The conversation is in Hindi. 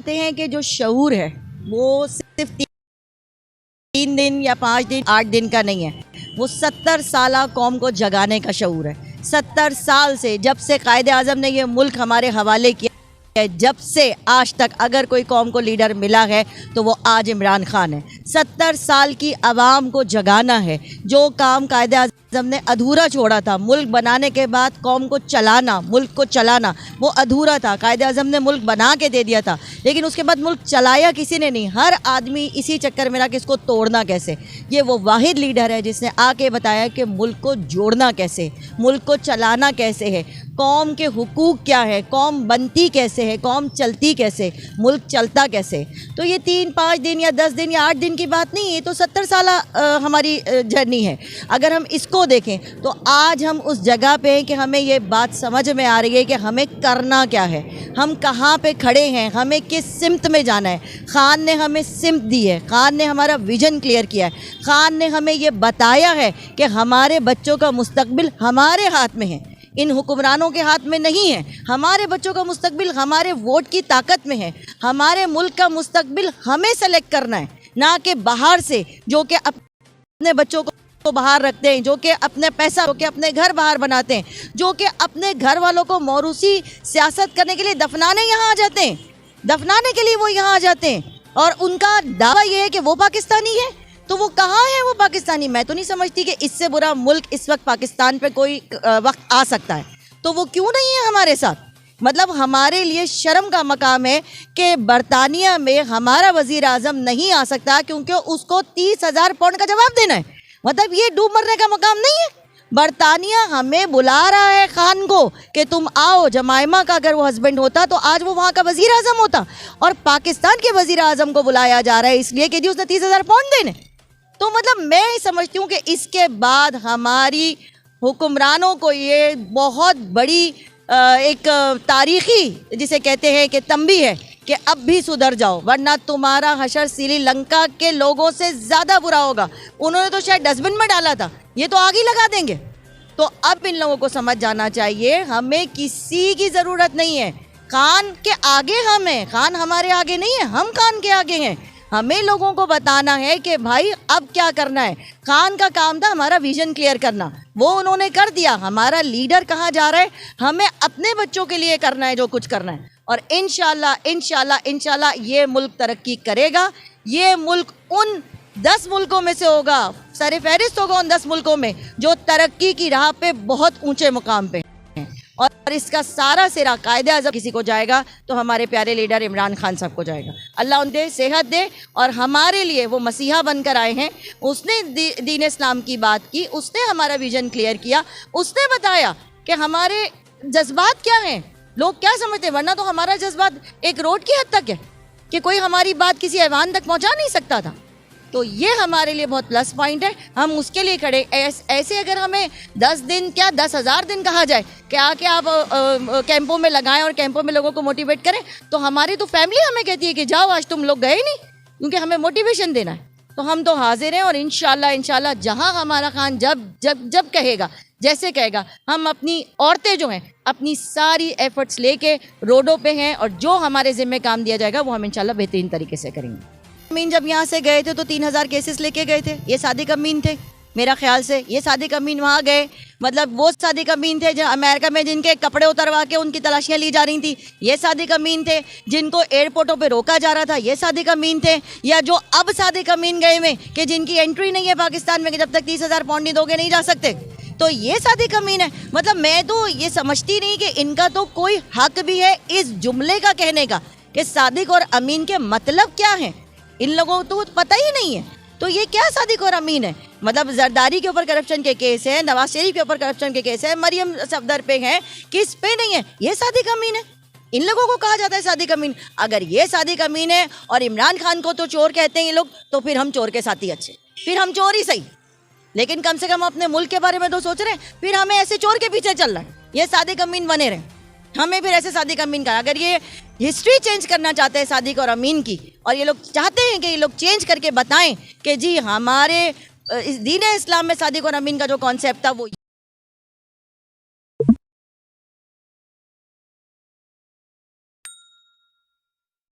बताते हैं कि जो शऊर है वो सिर्फ 3 दिन या 5 दिन 8 दिन का नहीं है, वो 70 साल कौम को जगाने का शऊर है। 70 साल से, जब से कायद आज़म ने ये मुल्क हमारे हवाले किया है, जब से आज तक अगर कोई कौम को लीडर मिला है तो वो आज इमरान खान है। 70 साल की आवाम को जगाना है। जो काम कायद आज़म ने अधूरा छोड़ा था, मुल्क बनाने के बाद कौम को चलाना, मुल्क को चलाना, वो अधूरा था। कायद आज़म ने मुल्क बना के दे दिया था, लेकिन उसके बाद मुल्क चलाया किसी ने नहीं। हर आदमी इसी चक्कर में रहा कि इसको तोड़ना कैसे। ये वो वाहिद लीडर है जिसने आके बताया कि मुल्क को जोड़ना कैसे, मुल्क को चलाना कैसे है, कौम के हुकूक क्या है, कौम बनती कैसे है, कौम चलती कैसे, मुल्क चलता कैसे। तो ये 3-5 दिन या 10 दिन या 8 दिन की बात नहीं, ये तो 70 साल हमारी जर्नी है। अगर हम इसको देखें तो आज हम उस जगह पे हैं कि हमें ये बात समझ में आ रही है कि हमें करना क्या है, हम कहाँ पे खड़े हैं, हमें किस सिमत में जाना है। खान ने हमें सिमत दी है, खान ने हमारा विजन क्लियर किया है, खान ने हमें ये बताया है कि हमारे बच्चों का मुस्तकबिल हमारे हाथ में है, इन हुक्मरानों के हाथ में नहीं है। हमारे बच्चों का मुस्तकबिल हमारे वोट की ताकत में है। हमारे मुल्क का मुस्तकबिल हमें सेलेक्ट करना है, ना कि बाहर से, जो कि अपने बच्चों को बाहर रखते हैं, जो कि अपने पैसा, जो कि अपने घर बाहर बनाते हैं, जो कि अपने घर वालों को मौरूसी सियासत करने के लिए दफनाने यहाँ आ जाते हैं, दफनाने के लिए वो यहाँ आ जाते हैं। और उनका दावा ये है कि वो पाकिस्तानी है। तो वो कहाँ है वो पाकिस्तानी? मैं तो नहीं समझती कि इससे बुरा मुल्क इस वक्त पाकिस्तान पे कोई वक्त आ सकता है। तो वो क्यों नहीं है हमारे साथ? मतलब हमारे लिए शर्म का मकाम है कि बरतानिया में हमारा वज़ीर आज़म नहीं आ सकता क्योंकि उसको 30,000 पाउंड का जवाब देना है। मतलब ये डूब मरने का मकाम नहीं है। बरतानिया हमें बुला रहा है खान को कि तुम आओ। जमाइमा का अगर वो हस्बैंड होता तो आज वो वहाँ का वज़ीर आज़म होता, और पाकिस्तान के वज़ीर आज़म को बुलाया जा रहा है इसलिए कि जी उसने 30,000 पाउंड देने। तो मतलब मैं समझती हूँ कि इसके बाद हमारी हुक्मरानों को ये बहुत बड़ी एक तारीख़ी, जिसे कहते हैं कि तंबी है कि अब भी सुधर जाओ, वरना तुम्हारा हशर श्रीलंका के लोगों से ज़्यादा बुरा होगा। उन्होंने तो शायद डस्टबिन में डाला था, ये तो आग ही लगा देंगे। तो अब इन लोगों को समझ जाना चाहिए, हमें किसी की ज़रूरत नहीं है। खान के आगे हम हैं, खान हमारे आगे नहीं है, हम खान के आगे हैं। हमें लोगों को बताना है कि भाई अब क्या करना है। खान का काम था हमारा विजन क्लियर करना, वो उन्होंने कर दिया। हमारा लीडर कहाँ जा रहा है, हमें अपने बच्चों के लिए करना है जो कुछ करना है। और इंशाल्लाह ये मुल्क तरक्की करेगा। ये मुल्क उन 10 मुल्कों में से होगा, सर फहरिस्त होगा उन 10 मुल्कों में जो तरक्की की राह पे बहुत ऊंचे मुकाम पे हैं। और इसका सारा सिरा कायद आज़म किसी को जाएगा तो हमारे प्यारे लीडर इमरान खान साहब को जाएगा। अल्लाह उन दे, सेहत दे। और हमारे लिए वो मसीहा बनकर आए हैं। उसने दीन इस्लाम की बात की, उसने हमारा विजन क्लियर किया, उसने बताया कि हमारे जज्बात क्या हैं, लोग क्या समझते हैं। वरना तो हमारा जज्बात एक रोड की हद तक है कि कोई हमारी बात किसी ऐवान तक पहुँचा नहीं सकता था। तो ये हमारे लिए बहुत प्लस पॉइंट है, हम उसके लिए खड़े। ऐसे अगर हमें 10 दिन क्या 10,000 दिन कहा जाए कि आके आप कैंपों में लगाएं और कैंपों में लोगों को मोटिवेट करें, तो हमारी तो फैमिली हमें कहती है कि जाओ, आज तुम लोग गए नहीं, क्योंकि हमें मोटिवेशन देना है। तो हम तो हाजिर हैं और इंशाल्लाह जहाँ हमारा खान जब कहेगा, जैसे कहेगा, हम अपनी औरतें जो हैं अपनी सारी एफर्ट्स लेके रोडों पे हैं, और जो हमारे ज़िम्मे काम दिया जाएगा वो हम इंशाल्लाह बेहतरीन तरीके से करेंगे। अमीन जब यहाँ से गए थे तो 3,000 केसेस लेके गए थे। ये सादिक अमीन थे मेरा ख्याल से। ये सादिक अमीन वहाँ गए, मतलब वो सादिक अमीन थे जो अमेरिका में जिनके कपड़े उतरवा के उनकी तलाशियाँ ली जा रही थी। ये सादिक अमीन थे जिनको एयरपोर्टों पे रोका जा रहा था। ये सादिक अमीन थे, या जो अब सादिक अमीन गए में कि जिनकी एंट्री नहीं है पाकिस्तान में, कि जब तक 30,000 पाउंड नहीं दोगे नहीं जा सकते। तो ये सादिक अमीन है। मतलब मैं तो ये समझती नहीं कि इनका तो कोई हक भी है इस जुमले का कहने का कि सादिक और अमीन के मतलब क्या हैं। इन लोगों को तो पता ही नहीं है। तो ये क्या सादिक और अमीन है? मतलब जरदारी के ऊपर करप्शन के केस है, नवाज शरीफ के ऊपर करप्शन के केस है, मरियम सफदर पे है, किस पे नहीं है? ये सादिक अमीन है। इन लोगों को कहा जाता है सादिक अमीन। अगर ये सादिक अमीन है और इमरान खान को तो चोर कहते हैं ये लोग, तो फिर हम चोर के साथी अच्छे, फिर हम चोर ही सही, लेकिन कम से कम अपने मुल्क के बारे में तो सोच रहे हैं। फिर हमें ऐसे चोर के पीछे चल रहा है, ये सादिक अमीन बने रहे, हमें फिर ऐसे सादिक अमीन का। अगर ये हिस्ट्री चेंज करना चाहते हैं सादिक और अमीन की, और ये लोग चाहते हैं कि ये लोग चेंज करके बताएं कि जी हमारे दीन इस्लाम में सादिक और अमीन का जो कॉन्सेप्ट था वो